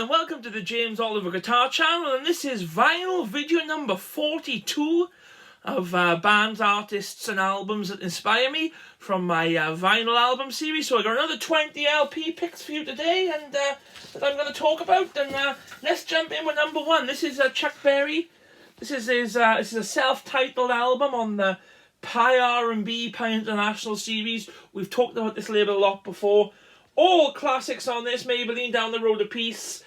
and welcome to the James Oliver Guitar Channel, and this is vinyl video number 42 of bands, artists and albums that inspire me from my vinyl album series. So I got another 20 LP picks for you today and that I'm going to talk about, and let's jump in with number one. This is Chuck Berry. This is a self-titled album on the Pi R&B, Pi International series. We've talked about this label a lot before. All classics on this: Maybelline, Down the Road a Piece,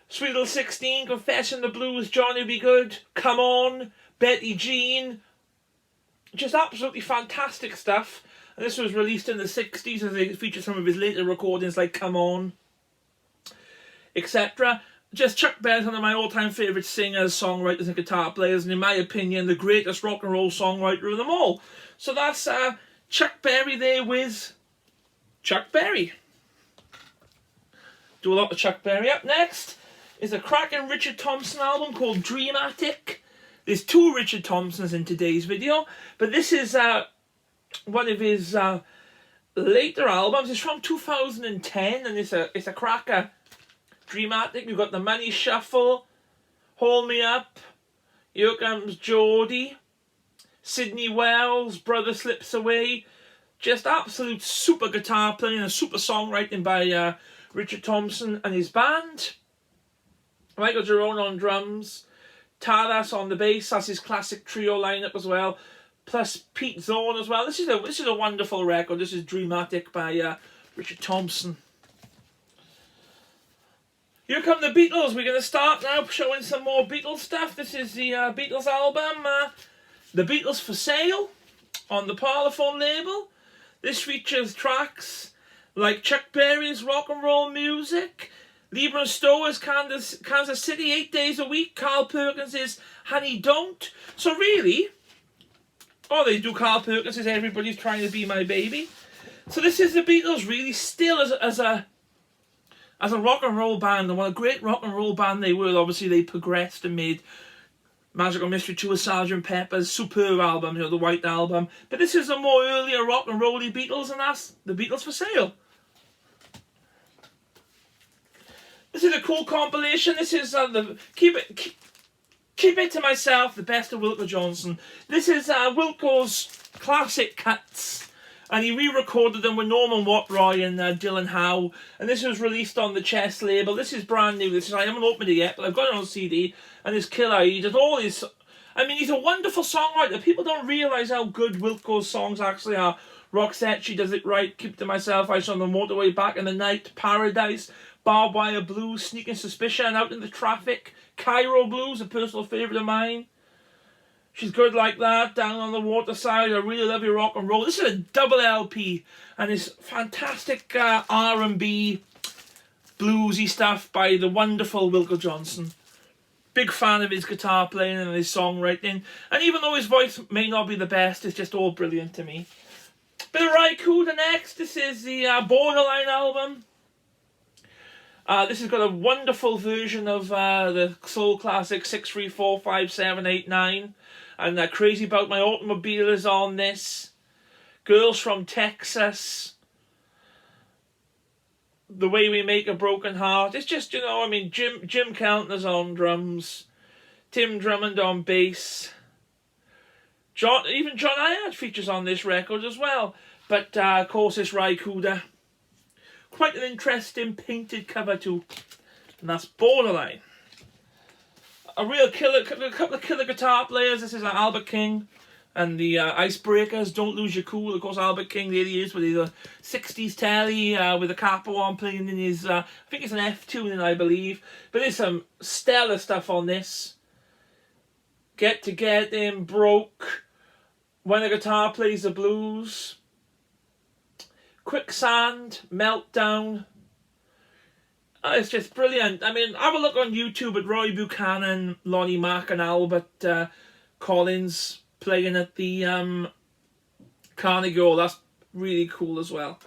Sweet Little 16, Confession the Blues, Johnny Be Good, Come On, Betty Jean. Just absolutely fantastic stuff. And this was released in the 60s as it features some of his later recordings like Come On, etc. Just Chuck Berry's one of my all-time favourite singers, songwriters and guitar players, and in my opinion the greatest rock and roll songwriter of them all. So that's Chuck Berry there with Chuck Berry. Do a lot of Chuck Berry. Up next is a cracking Richard Thompson album called Dreamatic. There's two Richard Thompsons in today's video, but this is one of his later albums. It's from 2010, and it's a cracker. Dreamatic. We've got The Money Shuffle, Hold Me Up, Here Comes Geordie, Sydney Wells, Brother Slips Away. Just absolute super guitar playing and super songwriting by Richard Thompson and his band. Michael Jerome on drums, Taras on the bass. That's his classic trio lineup as well. Plus Pete Zorn as well. This is a wonderful record. This is Dreamatic by Richard Thompson. Here come the Beatles. We're going to start now showing some more Beatles stuff. This is the Beatles album, The Beatles For Sale, on the Parlophone label. This features tracks like Chuck Berry's Rock and Roll Music, Lieber and Stower's Kansas City 8 Days a Week, Carl Perkins's Honey Don't. So really, all they do Carl Perkins is Everybody's Trying to Be My Baby. So this is the Beatles really still as a rock and roll band, and what a great rock and roll band they were. Obviously they progressed and made Magical Mystery Tour, Sgt. Pepper's, superb album, the White Album. But this is a more earlier rock and rolly Beatles, and that's the Beatles For Sale. This is a cool compilation. This is Keep It To Myself, the best of Wilco Johnson. This is Wilco's classic cuts, and he re-recorded them with Norman Watt-Roy and Dylan Howe. And this was released on the Chess label. This is brand new. I haven't opened it yet, but I've got it on CD. And it's killer. He does all his... I mean, he's a wonderful songwriter. People don't realise how good Wilco's songs actually are. Roxette, She Does It Right, Keep To Myself, Ice on the Motorway, Back in the Night, Paradise, Barbed Wire Blues, Sneaking Suspicion, Out in the Traffic, Cairo Blues, a personal favourite of mine. She's Good Like That, Down on the Waterside, I Really Love Your Rock and Roll. This is a double LP, and it's fantastic R&B, bluesy stuff by the wonderful Wilco Johnson. Big fan of his guitar playing and his songwriting, and even though his voice may not be the best, it's just all brilliant to me. Bit of Raikuda next. This is the Borderline album. This has got a wonderful version of the soul classic 6, 3, 4, 5, 7, 8, 9. And Crazy About My Automobile is on this. Girls from Texas. The Way We Make a Broken Heart. It's just, Jim Keltner's on drums. Tim Drummond on bass. Even John Iyer features on this record as well. But, of course, it's Raikuda. Quite an interesting painted cover too, and that's Borderline. A couple of killer guitar players. This is Albert King and the Icebreakers, Don't Lose Your Cool. Of course, Albert King, there he is with his 60s telly with a capo on, playing in his, I think it's an F tuning, I believe. But there's some stellar stuff on this. Get to Get In, Broke, When a Guitar Plays the Blues, Quicksand, Meltdown. It's just brilliant. I mean, have a look on YouTube at Roy Buchanan, Lonnie Mack and Albert Collins playing at the Carnegie Hall. That's really cool as well.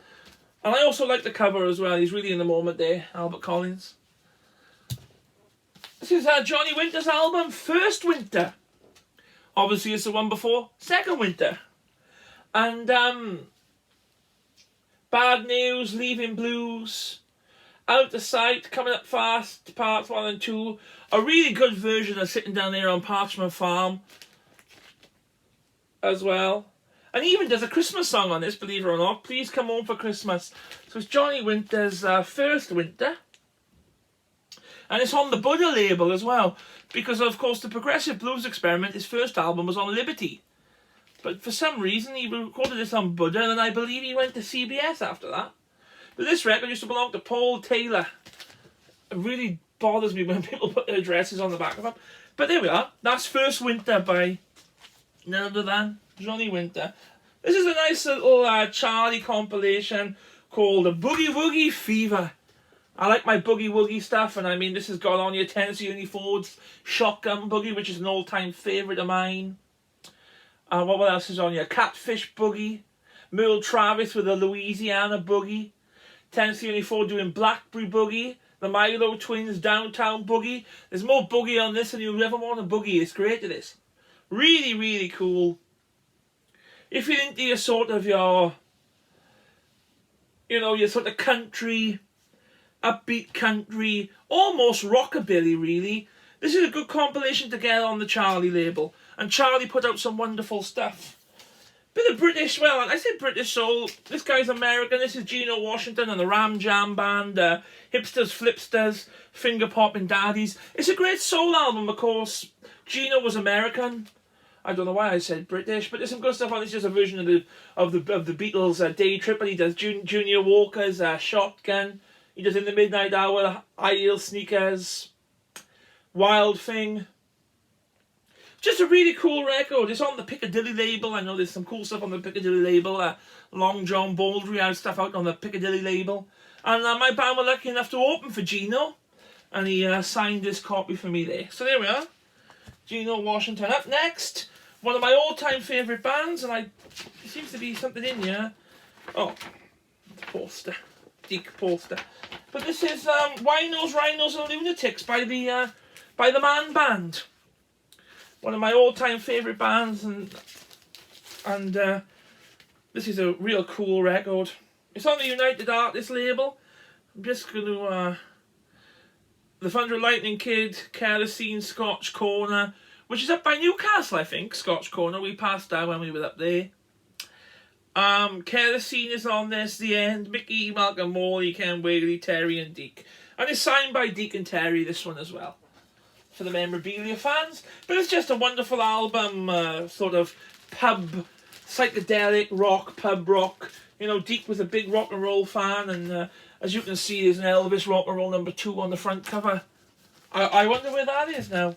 And I also like the cover as well. He's really in the moment there, Albert Collins. This is Johnny Winter's album, First Winter. Obviously it's the one before Second Winter. And Bad News, Leaving Blues, Out of Sight, Coming Up Fast, parts 1 and 2. A really good version of Sitting Down There on Parchment Farm as well. And he even does a Christmas song on this, believe it or not. Please Come Home for Christmas. So it's Johnny Winter's first winter. And it's on the Buddha label as well. Because, of course, the Progressive Blues Experiment, his first album, was on Liberty. But for some reason, he recorded this on Buddha, and I believe he went to CBS after that. But this record used to belong to Paul Taylor. It really bothers me when people put their addresses on the back of them. But there we are. That's First Winter by none other than Johnny Winter. This is a nice little Charlie compilation called the Boogie Woogie Fever. I like my Boogie Woogie stuff, and I mean, this has got on your Tennessee Ford's Shotgun Boogie, which is an all-time favourite of mine. What else is on here? Catfish Boogie. Merle Travis with a Louisiana Boogie. Tennessee Ford doing Blackberry Boogie. The Milo Twins Downtown Boogie. There's more Boogie on this than you'll ever want a Boogie. It's great to this. Really, really cool. If you're into your sort of your sort of country, upbeat country, almost rockabilly really, this is a good compilation to get on the Charlie label. And Charlie put out some wonderful stuff. Bit of British, well, I said British soul. This guy's American. This is Gino Washington and the Ram Jam Band. Hipsters, Flipsters, Finger Poppin' Daddies. It's a great soul album, of course. Gino was American. I don't know why I said British, but there's some good stuff on. It's just a version of the Beatles' Day Trip, and he does Junior Walker's Shotgun. He does In the Midnight Hour, High Heel Sneakers, Wild Thing. Just a really cool record. It's on the Piccadilly label. I know there's some cool stuff on the Piccadilly label. Long John Baldry had stuff out on the Piccadilly label. And my band were lucky enough to open for Gino. And he signed this copy for me there. So there we are. Gino Washington. Up next, one of my all-time favourite bands. And there seems to be something in here. Oh, poster. Deke poster. But this is Winos, Rhinos and Lunatics by the Man Band. One of my all-time favourite bands, and this is a real cool record. It's on the United Artists label. I'm just going to the Thunder and Lightning Kid, Kerosene, Scotch Corner, which is up by Newcastle, I think. Scotch Corner. We passed that when we were up there. Kerosene is on this. The End. Mickey, Malcolm, Morley, Ken Wigley, Terry, and Deke, and it's signed by Deke and Terry. This one as well, for the memorabilia fans. But it's just a wonderful album, sort of pub, psychedelic rock, pub rock. Deke was a big rock and roll fan, and as you can see, there's an Elvis Rock and Roll #2 on the front cover. I wonder where that is now.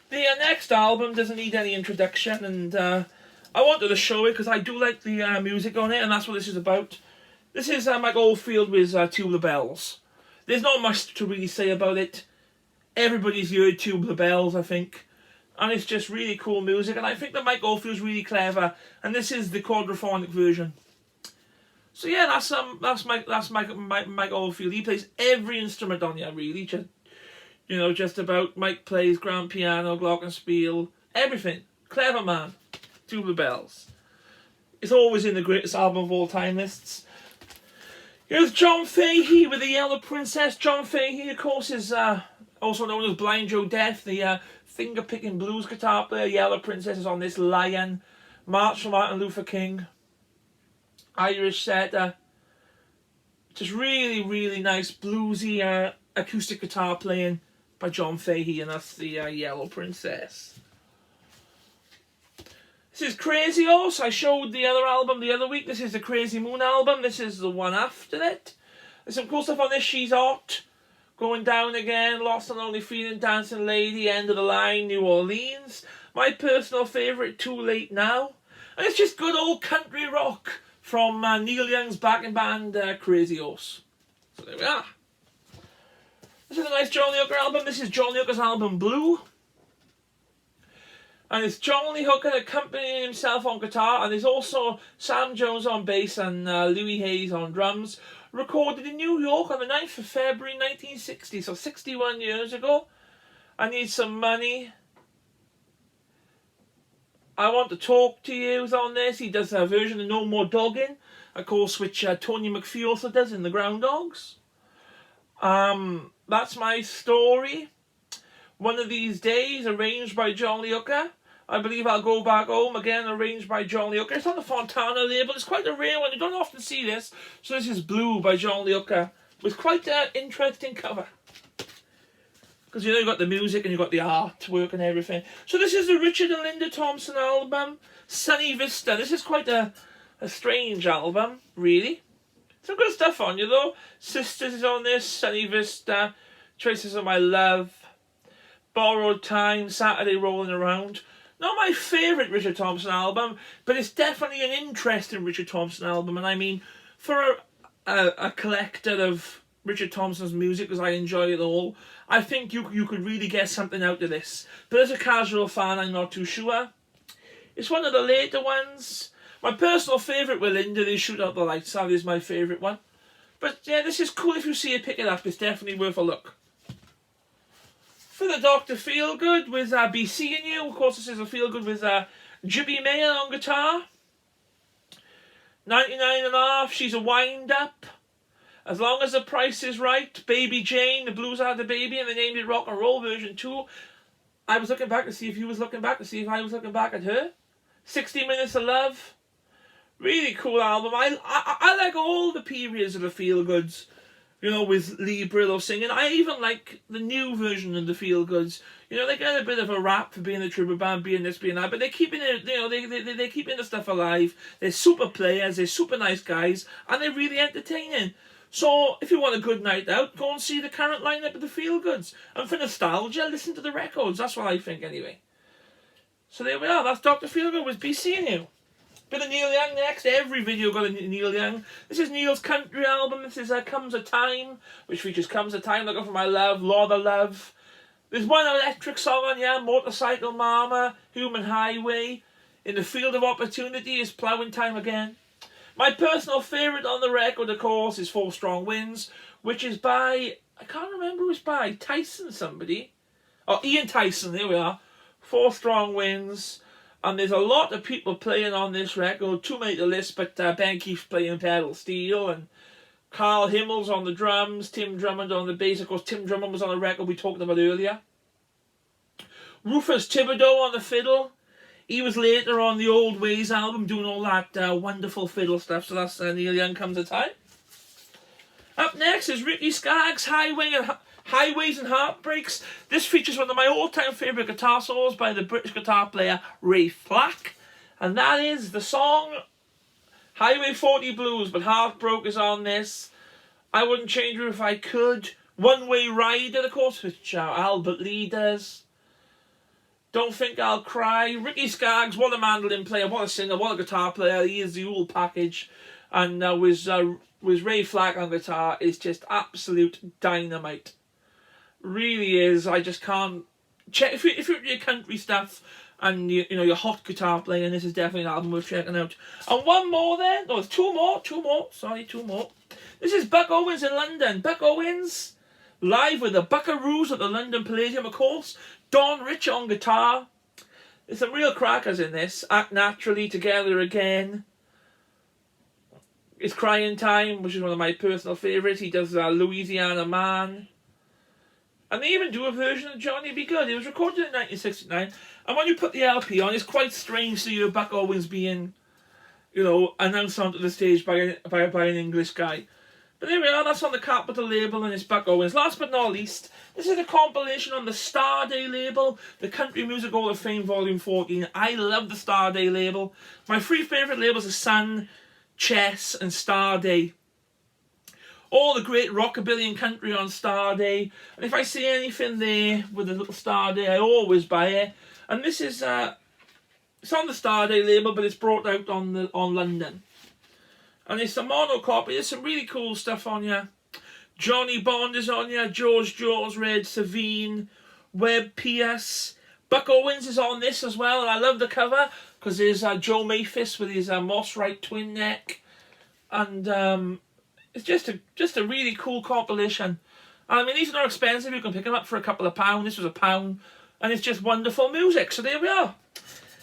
The next album doesn't need any introduction, and I wanted to show it because I do like the music on it, and that's what this is about. This is Mike Oldfield with Tuba Bells. There's not much to really say about it. Everybody's heard Tuba Bells, I think. And it's just really cool music. And I think that Mike Oldfield's really clever. And this is the quadraphonic version. So yeah, that's Mike Oldfield. He plays every instrument on here, really. Just about. Mike plays grand piano, glockenspiel, everything. Clever man. Tuba Bells. It's always in the greatest album of all time lists. Here's John Fahey with the Yellow Princess. John Fahey, of course, is also known as Blind Joe Deaf, the finger-picking blues guitar player. Yellow Princess is on this. Lion, March for Martin Luther King, Irish Setter. Just really, really nice bluesy acoustic guitar playing by John Fahey, and that's the Yellow Princess. This is Crazy Horse. I showed the other album the other week. This is the Crazy Moon album. This is the one after it. There's some cool stuff on this. She's Hot, Going Down Again, Lost and Only Feeling, Dancing Lady, End of the Line, New Orleans. My personal favourite, Too Late Now. And it's just good old country rock from Neil Young's backing band, Crazy Horse. So there we are. This is a nice John Lee Hooker album. This is John Lee Hooker's album, Blue. And it's John Lee Hooker accompanying himself on guitar, and there's also Sam Jones on bass and Louis Hayes on drums. Recorded in New York on the 9th of February 1960, so 61 years ago. I Need Some Money. I Want to Talk to You is on this. He does a version of No More Dogging. of course, which Tony McPhee also does in the Groundhogs. That's my story. One of these days, arranged by John Lee Hooker. I believe I'll go back home again, arranged by John Lee Hooker. It's on the Fontana label. It's quite a rare one. You don't often see this. So this is Blue by John Lee Hooker, with quite an interesting cover. Because you know you've got the music and you've got the artwork and everything. So this is the Richard and Linda Thompson album, Sunny Vista. This is quite a strange album, really. Some good stuff on you though. Sisters is on this, Sunny Vista, Traces of My Love, Borrowed Time, Saturday Rolling Around. Not my favourite Richard Thompson album, but it's definitely an interesting Richard Thompson album. And I mean, for a collector of Richard Thompson's music, because I enjoy it all, I think you could really get something out of this. But as a casual fan, I'm not too sure. It's one of the later ones. My personal favourite with Linda, They Shoot Out the Lights. That is my favourite one. But yeah, this is cool. If you see it, pick it up. It's definitely worth a look. For the Dr. Feelgood with Be Seeing You. Of course, this is a Feelgood with Jibby Mayer on guitar. 99.5, She's a Wind-Up. As Long as the Price is Right. Baby Jane, The Blues Are the Baby, and they named it Rock and Roll version 2. I was looking back to see if you was looking back, to see if I was looking back at her. 60 Minutes of Love. Really cool album. I like all the periods of the Feelgoods. You know, with Lee Brillo singing. I even like the new version of the Feelgoods. You know, they get a bit of a rap for being a tribute band, being this, being that, but they're keeping it, you know, they're keeping the stuff alive. They're super players, they're super nice guys, and they're really entertaining. So, if you want a good night out, go and see the current lineup of the Feelgoods. And for nostalgia, listen to the records. That's what I think, anyway. So there we are. That's Dr. Feelgood with Be Seeing You. Bit of Neil Young next. Every video got a Neil Young. This is Neil's country album. This is Comes a Time, which features Comes a Time, Looking for My Love, Lord of Love. There's one electric song on here, Motorcycle Mama, Human Highway. In the Field of Opportunity is Ploughing Time Again. My personal favourite on the record, of course, is Four Strong Winds, which is by, I can't remember who it's by, Tyson somebody. Oh, Ian Tyson, there we are. Four Strong Winds. And there's a lot of people playing on this record, too many to list, but Ben Keith's playing pedal steel, and Carl Himmel's on the drums, Tim Drummond on the bass. Of course, Tim Drummond was on the record we talked about earlier. Rufus Thibodeau on the fiddle. He was later on the Old Ways album doing all that wonderful fiddle stuff, so that's Neil Young Comes a Time. Up next is Ricky Skaggs, Highways and Heartbreaks. This features one of my all-time favourite guitar solos by the British guitar player Ray Flack. And that is the song Highway 40 Blues, but Heartbroke is on this. I Wouldn't Change Her If I Could. One Way Rider, of course, which Albert Lee does. Don't Think I'll Cry. Ricky Skaggs, what a mandolin player, what a singer, what a guitar player. He is the whole package. And with Ray Flack on guitar is just absolute dynamite. Really is. I just can't check if you're into your country stuff and you know your hot guitar playing. This is definitely an album worth checking out. And one more then. No, it's two more. Sorry, two more. This is Buck Owens in London. Buck Owens live with the Buckaroos at the London Palladium, of course. Don Rich on guitar. There's some real crackers in this. Act Naturally, Together Again. It's Crying Time, which is one of my personal favourites. He does Louisiana Man. And they even do a version of Johnny Be Good. It was recorded in 1969. And when you put the LP on, it's quite strange to hear Buck Owens being, you know, announced onto the stage by an English guy. But there we are, that's on the Capitol label and it's Buck Owens. Last but not least, this is a compilation on the Starday label, the Country Music Hall of Fame Volume 14. I love the Starday label. My three favourite labels are Sun, Chess and Starday. All the great rockabilly and country on Starday. And if I see anything there with a little Starday, I always buy it. And this is, it's on the Starday label, but it's brought out on London. And it's a mono copy. There's some really cool stuff on here. Johnny Bond is on here. George Jaws Red, Savine, Webb Pierce. Buck Owens is on this as well. And I love the cover because there's Joe Mayfist with his Moss Wright twin neck. And it's just a really cool compilation. I mean, these are not expensive. You can pick them up for a couple of pounds. This was £1. And it's just wonderful music. So there we are.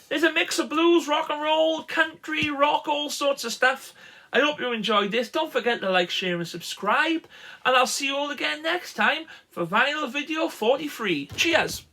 There's a mix of blues, rock and roll, country, rock, all sorts of stuff. I hope you enjoyed this. Don't forget to like, share and subscribe. And I'll see you all again next time for vinyl video 43. Cheers!